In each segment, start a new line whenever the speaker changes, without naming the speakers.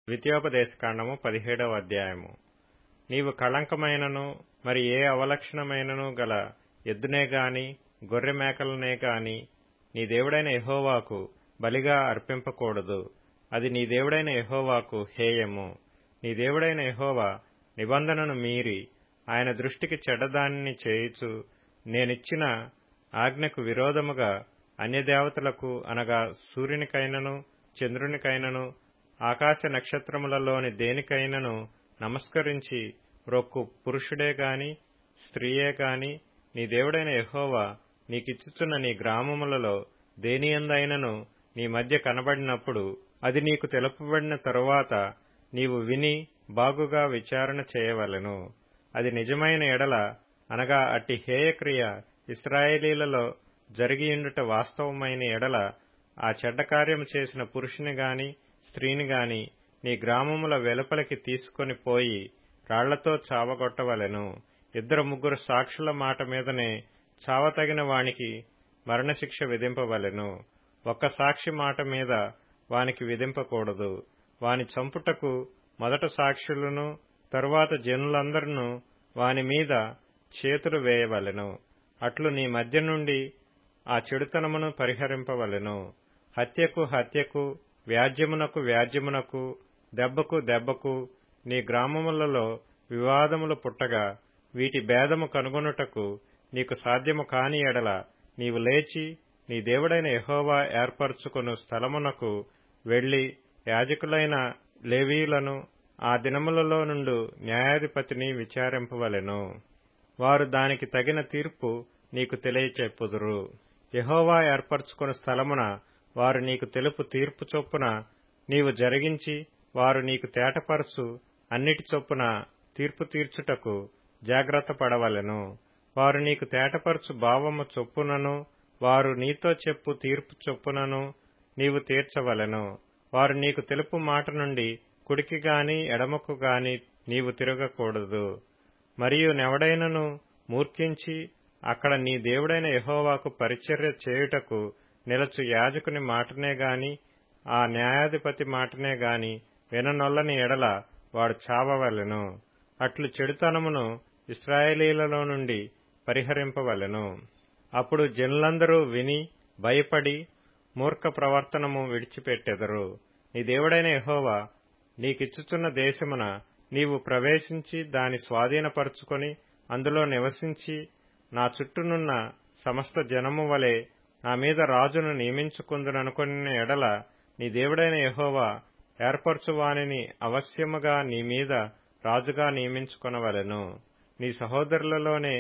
ద్వితీయోపదేశకాండము 17వ అధ్యాయము. నీవు కళంకమైనను మరి ఏ అవలక్షణమైనను గల ఎద్దునే గాని గొర్రె మేకలనే గాని నీ దేవుడైన యెహోవాకు బలిగా అర్పింపకూడదు. అది నీ దేవుడైన యెహోవాకు హేయము. నీ దేవుడైన యెహోవా నిబంధనను మీరి ఆయన దృష్టికి చెడ్డదానిని చేయుచు నేనిచ్చిన ఆజ్ఞకు విరోధముగా అన్యదేవతలకు అనగా సూర్యునికైనను చంద్రునికైనను ఆకాశ నక్షత్రములలోని దేనికైనను నమస్కరించి మ్రొక్కు పురుషుడే గాని స్త్రీయే గాని నీ దేవుడైన యెహోవా నీకిచ్చుచున్న నీ గ్రామములలో దేనియందైనను నీ మధ్య కనబడినప్పుడు అది నీకు తెలుపబడిన తరువాత నీవు విని బాగుగా విచారణ చేయవలెను. అది నిజమైన ఎడల అనగా అట్టి హేయక్రియ ఇశ్రాయేలీలలో జరిగియుండుట వాస్తవమైన ఎడల ఆ చెడ్డ కార్యము చేసిన పురుషుని గాని స్త్రీని గాని నీ గ్రామముల వెలుపలికి తీసుకొని పోయి రాళ్లతో చావగొట్టవలెను. 2-3 సాక్షుల మాట మీదనే చావతగిన వానికి మరణశిక్ష విధింపవలెను. ఒక్క సాక్షి మాట మీద వానికి విధింపకూడదు. వాని చంపుటకు మొదట సాక్షులను తరువాత జనులందరూ వాని మీద చేతులు వేయవలెను. అట్లు నీ మధ్య నుండి ఆ చెడుతనమును పరిహరింపవలెను. హత్యకు హత్యకు, వ్యాజ్యమునకు వ్యాజ్యమునకు, దెబ్బకు దెబ్బకు నీ గ్రామములలో వివాదములు పుట్టగా వీటి భేదము కనుగొనుటకు నీకు సాధ్యము కాని ఎడల నీవు లేచి నీ దేవుడైన యెహోవా ఏర్పరచుకొను స్థలమునకు వెళ్లి యాజకులైన లేవీయులను ఆ దినములలో నుండు న్యాయాధిపతిని విచారింపవలెను. వారు దానికి తగిన తీర్పు నీకు తెలియచెప్పుదురు. యెహోవా ఏర్పరచుకొను స్థలమున వారు నీకు తెలుపు తీర్పు చొప్పున నీవు జరిగించి వారు నీకు తేటపరచు అన్నిటి చొప్పున తీర్పు తీర్చుటకు జాగ్రత్త పడవలెను. వారు నీకు తేటపరచు భావము చొప్పునను వారు నీతో చెప్పు తీర్పు చొప్పునను నీవు తీర్చవలెను. వారు నీకు తెలుపు మాట నుండి కుడికి గాని ఎడమకు గాని నీవు తిరగకూడదు. మరియు నెవడైనను మూర్ఖించి అక్కడ నీ దేవుడైన యెహోవాకు పరిచర్య చేయుటకు నిలచు యాజకుని మాటనే గాని ఆ న్యాయాధిపతి మాటనే గాని విననొల్లని ఎడల వాడు చావవలెను. అట్లు చెడుతనమును ఇశ్రాయేలీలలో నుండి పరిహరింపవలెను. అప్పుడు జనులందరూ విని భయపడి మూర్ఖ ప్రవర్తనము విడిచిపెట్టెదరు. నీ దేవుడైన యెహోవా నీకిచ్చుచున్న దేశమున నీవు ప్రవేశించి దాని స్వాధీనపరుచుకొని అందులో నివసించి నా చుట్టూనున్న సమస్త జనము వలె నా మీద రాజును నియమించుకుందుననుకొనిన ఎడల నీ దేవుడైన యెహోవా ఏర్పరచువానిని అవశ్యముగా నీ మీద రాజుగా నియమించుకొనవలెను. నీ సహోదరులలోనే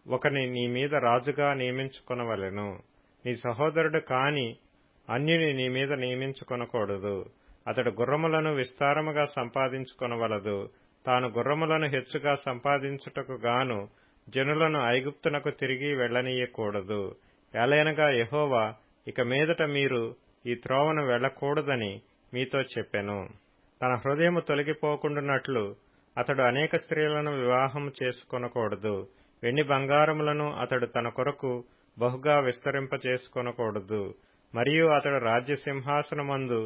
ఒకని నీ మీద రాజుగా నియమించుకొనవలెను. నీ సహోదరుడు కాని అన్యుని నీ మీద నియమించుకొనకూడదు. అతడు గుర్రములను విస్తారముగా సంపాదించుకొనవలదు. తాను గుర్రములను హెచ్చుగా సంపాదించుటకు గాను జనులను ఐగుప్తునకు తిరిగి వెళ్లనీయకూడదు. ఏలయనగా యెహోవా ఇక మీదట మీరు ఈ త్రోవను వెళ్లకూడదని మీతో చెప్పెను. తన హృదయము తొలగిపోకుండునట్లు అతడు అనేక స్త్రీలను వివాహము చేసుకొనకూడదు. వెండి బంగారములను అతడు తన కొరకు బహుగా విస్తరింపచేసుకొనకూడదు. మరియు అతడు రాజ్యసింహాసనమందు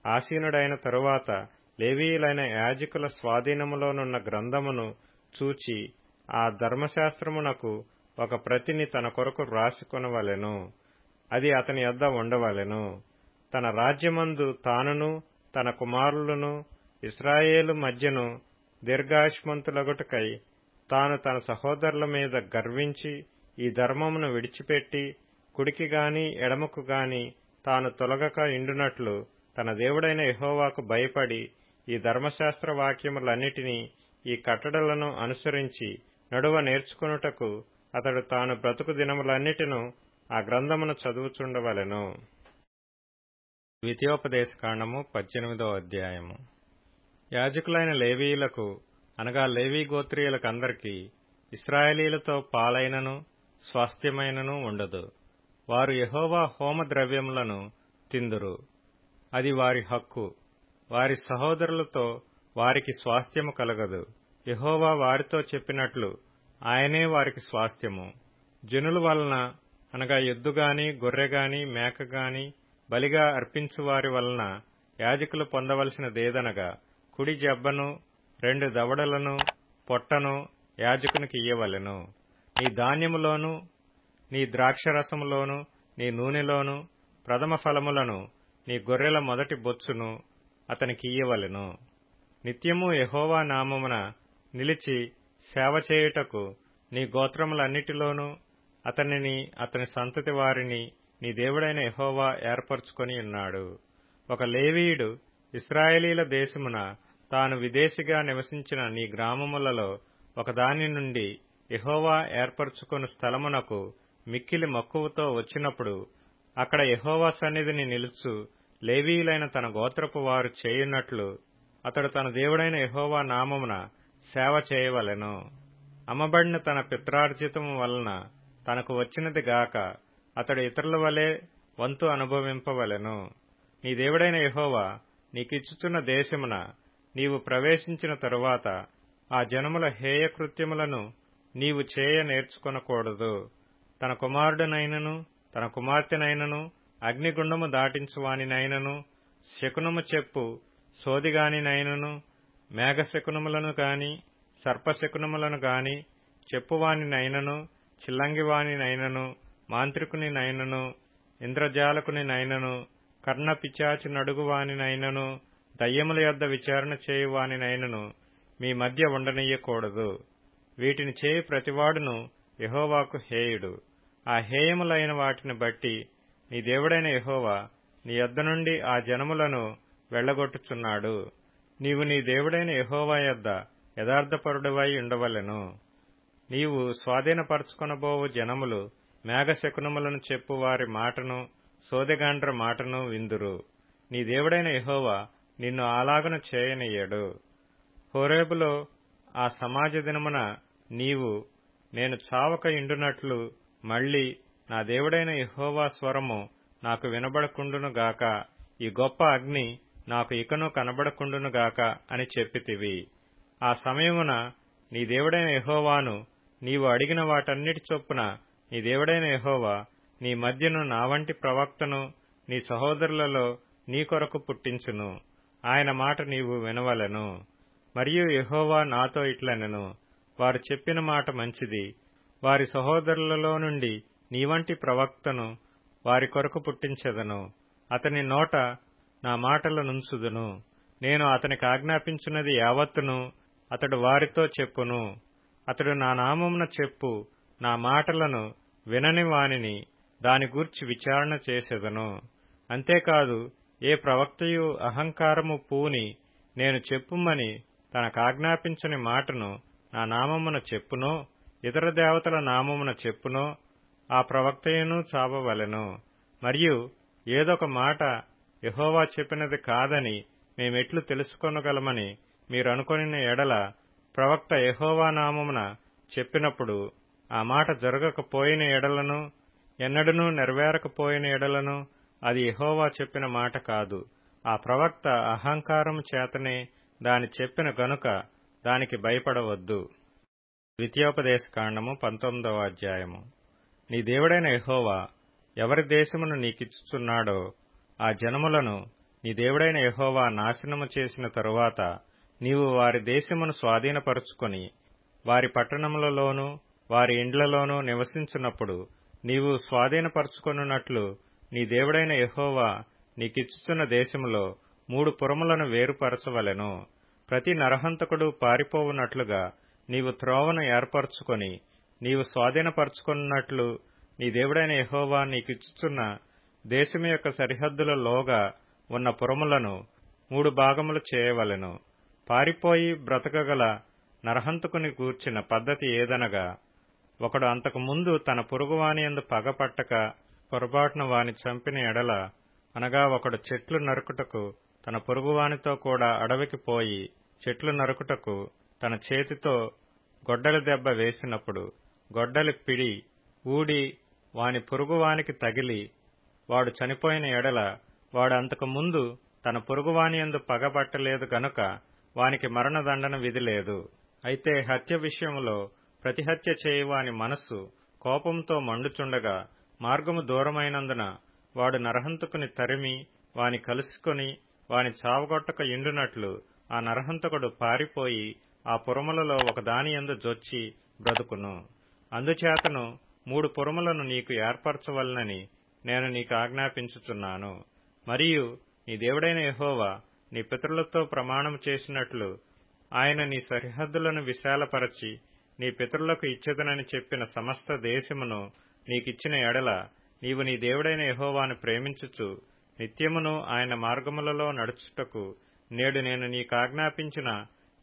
ఆసీనుడైన తరువాత లేవీయులైన యాజకుల స్వాధీనములోనున్న గ్రంథమును చూచి ఆ ధర్మశాస్త్రమునకు ఒక ప్రతిని తన కొరకు వ్రాసికొనవలెను. అది అతని యొద్ద ఉండవలెను. తన రాజ్యమందు తానును తన కుమారులను ఇశ్రాయేలు మధ్యను దీర్ఘాయుష్మంతులగుటకై తాను తన సహోదరుల మీద గర్వించి ఈ ధర్మమును విడిచిపెట్టి కుడికి గాని ఎడమకు గాని తాను తొలగక ఇండునట్లు తన దేవుడైన యెహోవాకు భయపడి ఈ ధర్మశాస్త్ర వాక్యములన్నిటినీ ఈ కట్టడలను అనుసరించి నడువ నేర్చుకొనుటకు అతడు తాను బ్రతుకు దినములన్నిటిను ఆ గ్రంథమును చదువుచుండవలెను. ద్వితీయోపదేశకాండము 18వ అధ్యాయము. యాజకులైన లేవీయులకు అనగా లేవీ గోత్రీయులకందరికీ ఇశ్రాయేలీలతో పాలైనను స్వాస్థ్యమైనను ఉండదు. వారు యెహోవా హోమ ద్రవ్యములను తిందురు. అది వారి హక్కు. వారి సహోదరులతో వారికి స్వాస్థ్యము కలగదు. యెహోవా వారితో చెప్పినట్లు ఆయనే వారికి స్వాస్థ్యము. జనుల వలన అనగా ఎద్దుగాని గొర్రెగాని మేకగాని బలిగా అర్పించువారి వలన యాజకులు పొందవలసినదేదనగా కుడి జబ్బను 2 దవడలను పొట్టను యాజకునికి ఇయ్యవలెను. నీ ధాన్యములోను నీ ద్రాక్షరసములోను నీ నూనెలోను ప్రథమ ఫలములను నీ గొర్రెల మొదటి బొచ్చును అతనికి ఇయ్యవలెను. నిత్యము యెహోవా నామమున నిలిచి సేవ చేయుటకు నీ గోత్రములన్నిటిలోనూ అతనిని అతని సంతతి వారిని నీ దేవుడైన యెహోవా ఏర్పరచుకొని ఉన్నాడు. ఒక లేవీయుడు ఇశ్రాయేలీల దేశమున తాను విదేశిగా నివసించిన నీ గ్రామములలో ఒకదాని నుండి యెహోవా ఏర్పరచుకొను స్థలమునకు మిక్కిలి మక్కువతో వచ్చినప్పుడు అక్కడ యెహోవా సన్నిధిని నిలుచు లేవీయులైన తన గోత్రపు వారు చేయున్నట్లు అతడు తన దేవుడైన యెహోవా నామమున సేవ చేయవలెను. అమ్మబడిన తన పిత్రార్జితము వలన తనకు వచ్చినది గాక అతడు ఇతరుల వలె వంతు అనుభవింపవలెను. నీ దేవుడైన యెహోవా నీకిచ్చుచున్న దేశమున నీవు ప్రవేశించిన తరువాత ఆ జనముల హేయకృత్యములను నీవు చేయ నేర్చుకొనకూడదు. తన కుమారుడనైనను తన కుమార్తెనైనను అగ్నిగుండము దాటించువానినైనను శకునము చెప్పు సోదిగానినైనను మేఘశకునములను గాని సర్పశకునములను గాని చెప్పువానినైనను చిల్లంగివానినైనను మాంత్రికునినైనను ఇంద్రజాలకునినైనను కర్ణపిచాచి నడుగువానినైనను దయ్యముల యొద్ద విచారణ చేయువానినైనను మీ మధ్య ఉండనీయకూడదు. వీటిని చేయి ప్రతివాడును యెహోవాకు హేయుడు. ఆ హేయములైన వాటిని బట్టి నీ దేవుడైన యెహోవా నీ యొద్ద నుండి ఆ జనములను వెళ్లగొట్టుచున్నాడు. నీవు నీ దేవుడైన యెహోవా యొద్ద యథార్థపరుడవై ఉండవలెను. నీవు స్వాధీనపరచుకొనబోవు జనములు మేఘశకునములను చెప్పు వారి మాటను సోదెగాండ్ర మాటను విందురు. నీ దేవుడైన యెహోవా నిన్ను అలాగున చేయనీయడు. హోరేబులో ఆ సమాజ దినమున నీవు నేను చావక ఇండునట్లు మళ్లీ నా దేవుడైన యెహోవా స్వరము నాకు వినబడకుండునుగాక, ఈ గొప్ప అగ్ని నాకు ఇకను కనబడకుండునుగాక అని చెప్పితివి. ఆ సమయమున నీ దేవుడైన యెహోవాను నీవు అడిగిన వాటన్నిటి చొప్పున నీ దేవుడైన యెహోవా నీ మధ్యను నా వంటి ప్రవక్తను నీ సహోదరులలో నీ కొరకు పుట్టించును. ఆయన మాట నీవు వినవలెను. మరియు యెహోవా నాతో ఇట్లనెను, వారు చెప్పిన మాట మంచిది. వారి సహోదరులలో నుండి నీ వంటి ప్రవక్తను వారి కొరకు పుట్టించెదను. అతని నోట నా మాటలు నుంచుదును. నేను అతనికి ఆజ్ఞాపించున్నది యావత్తును అతడు వారితో చెప్పును. అతడు నా నామమున చెప్పు నా మాటలను వినని వానిని దాని గూర్చి విచారణ చేసెదను. అంతేకాదు ఏ ప్రవక్తయు అహంకారము పూని నేను చెప్పుమని తనకాజ్ఞాపించని మాటను నా నామమున చెప్పునో ఇతర దేవతల నామమున చెప్పునో ఆ ప్రవక్తయును చావవలెను. మరియు ఏదొక మాట యెహోవా చెప్పినది కాదని మేమెట్లు తెలుసుకొనగలమని మీరనుకొనిన ఎడల ప్రవక్త యెహోవా నామమున చెప్పినప్పుడు ఆ మాట జరగకపోయిన ఎడలను ఎన్నడనూ నెరవేరకపోయిన ఎడలను అది యెహోవా చెప్పిన మాట కాదు. ఆ ప్రవక్త అహంకారము చేతనే దాని చెప్పిన గనుక దానికి భయపడవద్దు. ద్వితీయోపదేశకాండము 19వ అధ్యాయము. నీ దేవుడైన యెహోవా ఎవరి దేశమును నీకిచ్చుచున్నాడో ఆ జనములను నీ దేవుడైన యెహోవా నాశనము చేసిన తరువాత నీవు వారి దేశమును స్వాధీనపరుచుకొని వారి పట్టణములలోనూ వారి ఇండ్లలోనూ నివసించున్నప్పుడు నీవు స్వాధీనపరుచుకొనున్నట్లు నీ దేవుడైన యెహోవా నీకిచ్చుచున్న దేశములో 3 పురములను వేరుపరచవలెను. ప్రతి నరహంతకుడు పారిపోవునట్లుగా నీవు త్రోవను ఏర్పరచుకొని నీవు స్వాధీనపరుచుకున్నట్లు నీ దేవుడైన యెహోవా నీకిచ్చుచున్న దేశము యొక్క సరిహద్దులలోగా ఉన్న పురములను 3 భాగములు చేయవలెను. పారిపోయి బ్రతకగల నరహంతకుని గూర్చిన పద్ధతి ఏదనగా, ఒకడు అంతకు ముందు తన పొరుగువాని యందు పగపట్టక పొరపాటున వాని చంపిన ఎడల, అనగా ఒకడు చెట్లు నరుకుటకు తన పొరుగువానితో కూడా అడవికి పోయి చెట్లు నరుకుటకు తన చేతితో గొడ్డలి దెబ్బ వేసినప్పుడు గొడ్డలి పిడి ఊడి వాని పొరుగువానికి తగిలి వాడు చనిపోయిన ఎడల, వాడు అంతకు ముందు తన పొరుగువాని యందు పగపట్టలేదు గనుక వానికి మరణదండన విధి లేదు. అయితే హత్య విషయంలో ప్రతిహత్య చేయువాని మనస్సు కోపంతో మండుచుండగా మార్గము దూరమైనందున వాడు నరహంతకుని తరిమి వాని కలుసుకొని వాని చావగొట్టక ఇండునట్లు ఆ నరహంతకుడు పారిపోయి ఆ పురములలో ఒకదానియందు జొచ్చి బ్రతుకును. అందుచేతను 3 పురములను నీకు ఏర్పరచవలనని నేను నీకు ఆజ్ఞాపించుచున్నాను. మరియు నీ దేవుడైన యెహోవా నీ పితరులతో ప్రమాణము చేసినట్లు ఆయన నీ సరిహద్దులను విశాలపరచి నీ పితరులకు ఇచ్చెదనని చెప్పిన సమస్త దేశమును నీకిచ్చిన ఎడల నీవు నీ దేవుడైన యెహోవాను ప్రేమించుచు నిత్యమును ఆయన మార్గములలో నడుచుటకు నేడు నేను నీకాజ్ఞాపించిన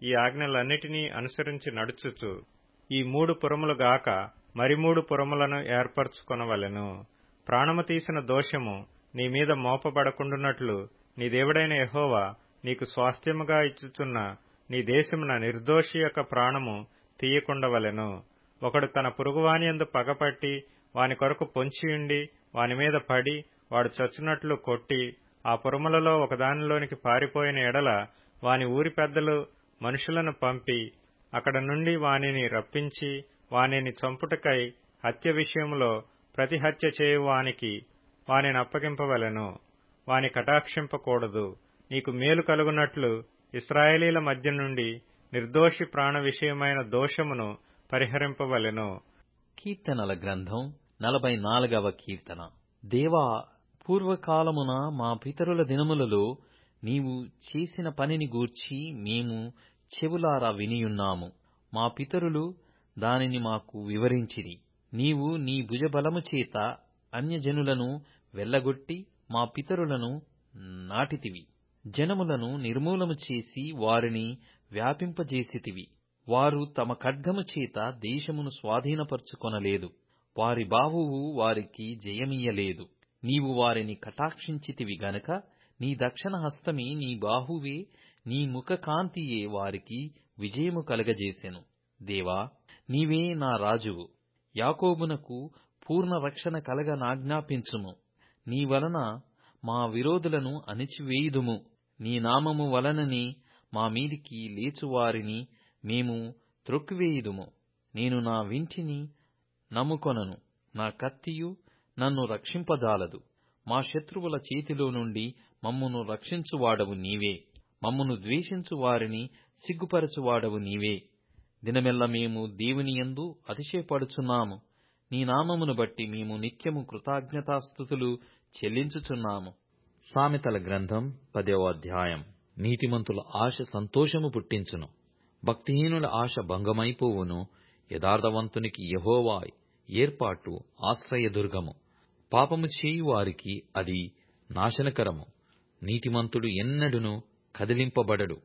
ఈ ఆజ్ఞలన్నిటినీ అనుసరించి నడుచుచు ఈ 3 పురములు గాక మరి 3 పురములను ఏర్పరచుకొనవలెను. ప్రాణము తీసిన దోషము నీ మీద మోపబడకుండునట్లు నీ దేవుడైన యెహోవా నీకు స్వాస్థ్యముగా ఇచ్చుచున్న నీ దేశమున నిర్దోషి యొక్క ప్రాణము తీయకుండవలెను. ఒకడు తన పొరుగువానియందు పగపట్టి వాని కొరకు పొంచియుండి వాని మీద పడి వాడు చచ్చినట్లు కొట్టి ఆ పురములలో ఒకదానిలోనికి పారిపోయిన ఎడల వాని ఊరి పెద్దలు మనుషులను పంపి అక్కడ నుండి వానిని రప్పించి వానిని చంపుటకై హత్య విషయములో ప్రతి హత్య చేయువానికి వానిని అప్పగింపవలెను. వాని కటాక్షింపకూడదు. నీకు మేలు కలుగునట్లు ఇశ్రాయేలీల మధ్య నుండి నిర్దోషి ప్రాణ విషయమైన దోషమును పరిహరింపవలెను.
కీర్తనల గ్రంథం 44వ కీర్తన. దేవా, పూర్వకాలమున మా పితరుల దినములలో నీవు చేసిన పనిని గూర్చి మేము చెవులారా వినియున్నాము. మా పితరులు దానిని మాకు వివరించిరి. నీవు నీ భుజబలము చేత అన్యజనులను వెళ్లగొట్టి మా పితరులను నాటితివి. జనములను నిర్మూలము చేసి వారిని వ్యాపింపజేసితివి. వారు తమ ఖడ్గము చేత దేశమును స్వాధీనపరుచుకొనలేదు. వారి బాహువు వారికి జయమియ్యలేదు. నీవు వారిని కటాక్షించితివి గనుక నీ దక్షిణ హస్తమే, నీ బాహువే, నీ ముఖకాంతియే వారికి విజయము కలగజేసెను. దేవా, నీవే నా రాజువు. యాకోబునకు పూర్ణ రక్షణ కలగ నాజ్ఞాపించుము. నీ వలన మా విరోధులను అణిచివేయుదుము. నీ నామము వలననే మా మీదికి లేచువారిని మేము త్రొక్కివేయుదుము. నేను నా వింటిని నమ్ముకొనను. నా కత్తియు నన్ను రక్షింపజాలదు. మా శత్రువుల చేతిలో నుండి మమ్మును రక్షించువాడవు నీవే. మమ్మును ద్వేషించు వారిని సిగ్గుపరచువాడవు నీవే. దినమెల్ల మేము దేవునియందు అతిశయపడుచున్నాము. నీ నామమును బట్టి మేము నిత్యము కృతజ్ఞతాస్తుతులు చెల్లించుచున్నాము.
సామెతల గ్రంథం 10వ అధ్యాయం. నీతిమంతుల ఆశ సంతోషము పుట్టించును, భక్తిహీనుల ఆశ భంగమైపోవును. యథార్థవంతునికి యెహోవా ఏర్పాటు ఆశ్రయదుర్గము. పాపము చేయు వారికి అది నాశనకరము. నీతిమంతుడు ఎన్నడును కదిలింపబడడు.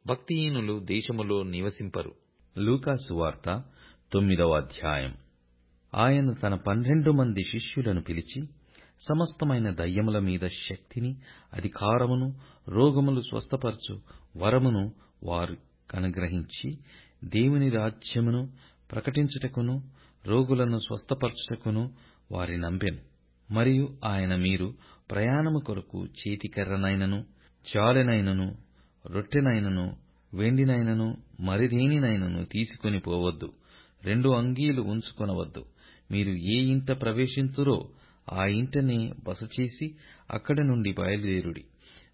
భక్తిహీనులు దేశములో నివసింపరు. లూకా సువార్త 9వ అధ్యాయం. ఆయన తన 12 మంది శిష్యులను పిలిచి సమస్తమైన దయ్యముల మీద శక్తిని, అధికారమును, రోగములు స్వస్థపరచు వరమును వారు కనుగ్రహించి దేవుని రాజ్యమును ప్రకటించుటకును రోగులను స్వస్థపరచుటకును వారి నంపెను. మరియు ఆయన, మీరు ప్రయాణము కొరకు చేతికర్రనైనను, జాలెనైనను, రొట్టెనైనను, వెండినైనను, మరిదేనినైనను తీసుకొని పోవద్దు. 2 అంగీలు ఉంచుకొనవద్దు. మీరు ఏ ఇంట ప్రవేశింతురో ఆ ఇంటనే బసచేసి అక్కడి నుండి బయలుదేరుడి.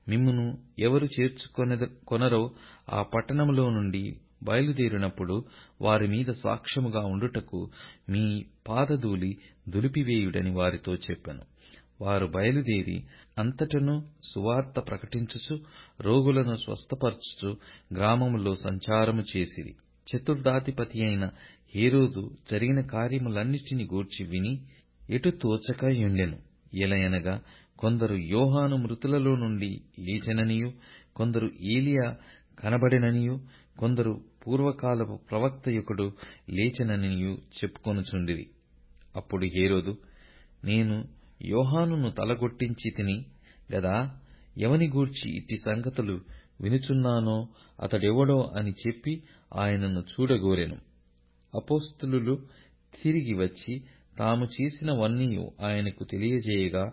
మిమ్మును ఎవరు చేర్చుకొనరో ఆ పట్టణములో నుండి బయలుదేరినప్పుడు వారి మీద సాక్ష్యముగా ఉండుటకు మీ పాదధూళి దులిపివేయుడని వారితో చెప్పెను. వారు బయలుదేరి అంతటను సువార్త ప్రకటించుచు రోగులను స్వస్థపరచుచు గ్రామములో సంచారము చేసిరి. చతుర్థాధిపతి అయిన హేరోదు జరిగిన కార్యములన్నిటిని గూర్చి విని ఎటు తోచక యుండెను. ఎలయనగా కొందరు యోహాను మృతులలో నుండి లేచెననియు, కొందరు ఏలియా కనబడెననియు, కొందరు పూర్వకాలపు ప్రవక్తయొకడు లేచెననియు చెప్పుకొనుచుండిరి. అప్పుడు హేరోదు, నేను యోహానును తలగొట్టించి తిని గదా, ఎవని గూర్చి ఇట్టి సంగతులు వినుచున్నానో అతడెవడో అని చెప్పి ఆయనను చూడగోరెను. అపోస్తలులు తిరిగి వచ్చి తాము చేసినవన్నీయు ఆయనకు తెలియజేయగా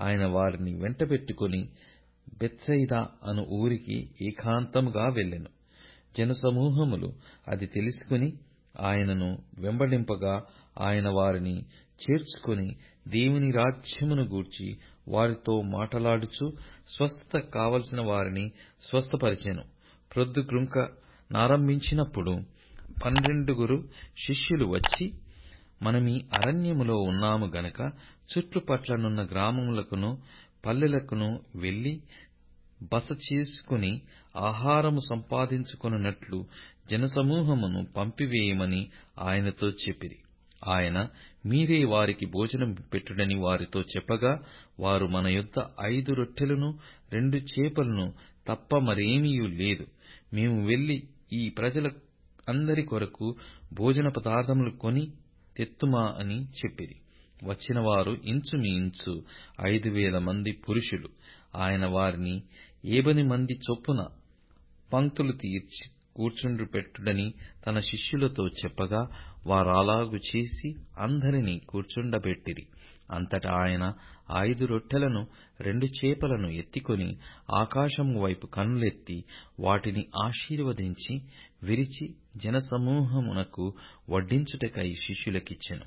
ఆయన వారిని వెంటబెట్టుకుని బెత్సయిదా అను ఊరికి ఏకాంతముగా వెళ్ళెను. జనసమూహములు అది తెలుసుకుని ఆయనను వెంబడింపగా ఆయన వారిని చేర్చుకొని దేవుని రాజ్యమును గూర్చి వారితో మాటలాడుచు స్వస్థత కావలసిన వారిని స్వస్థపరిచెను.
ప్రొద్దుగ్రుంక నారంభించినప్పుడు 12 శిష్యులు వచ్చి, మనమీ అరణ్యములో ఉన్నాము గనుక చుట్టుపట్లనున్న గ్రామములకును పల్లెలకును వెళ్లి బస చేసుకుని ఆహారము సంపాదించుకొనున్నట్లు జనసమూహమును పంపివేయమని ఆయనతో చెప్పిరి. ఆయన, మీరే వారికి భోజనం పెట్టుడని వారితో చెప్పగా, వారు, మన యొద్ద 5 రొట్టెలను 2 చేపలను తప్ప మరేమీయూ లేదు. మేము వెళ్లి ఈ ప్రజల అందరి కొరకు భోజన పదార్థములు కొని తెత్తుమా అని చెప్పిరి. వచ్చిన వారు ఇంచుమించు 5,000 మంది పురుషులు. ఆయన వారిని 50 మంది చొప్పున పంక్తులు తీర్చి కూర్చుండపెట్టుడని తన శిష్యులతో చెప్పగా, వారలాగు చేసి అందరినీ కూర్చుండబెట్టిరి. అంతటా ఆయన 5 రొట్టెలను 2 చేపలను ఎత్తికొని ఆకాశము వైపు కన్నులెత్తి వాటిని ఆశీర్వదించి విరిచి జనసమూహమునకు వడ్డించుటకై శిష్యులకిచ్చెను.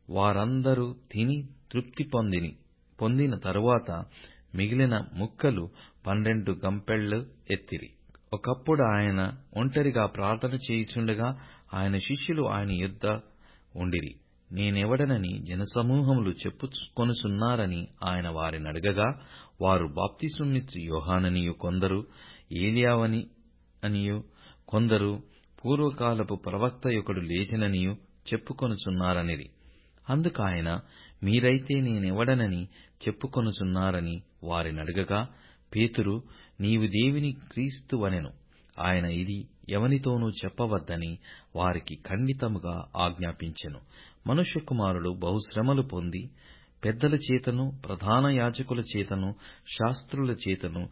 వారందరూ తిని తృప్తి పొందిన తరువాత మిగిలిన ముక్కలు 12 గంపెళ్ళు ఎత్తిరి. ఒకప్పుడు ఆయన ఒంటరిగా ప్రార్థన చేయుచుండగా ఆయన శిష్యులు ఆయన యొద్ద ఉండిరి. నేనెవడనని జనసమూహములు చెప్పుకొనుచున్నారని ఆయన వారినడగగా, వారు బాప్తిసమిచ్చు యోహాననియు, కొందరు ఏలియావనియు, కొందరు పూర్వకాలపు ప్రవక్తయొకడు లేచెననియు చెప్పుకొనుచున్నారనిరి. అందుకాయన, మీరైతే నేనెవడనని చెప్పుకొనుచున్నారని వారినడగగా, పేతురు, నీవు దేవుని క్రీస్తువనెను. ఆయన ఇది ఎవనితోనూ చెప్పవద్దని వారికి ఖండితముగా ఆజ్ఞాపించెను. మనుష్యకుమారుడు బహుశ్రమలు పొంది పెద్దల చేతను ప్రధాన యాజకుల చేతను శాస్త్రుల చేతను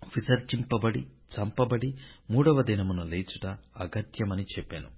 విసర్జింపబడి చంపబడి 3వ దినమున లేచుట అగత్యమని చెప్పెను.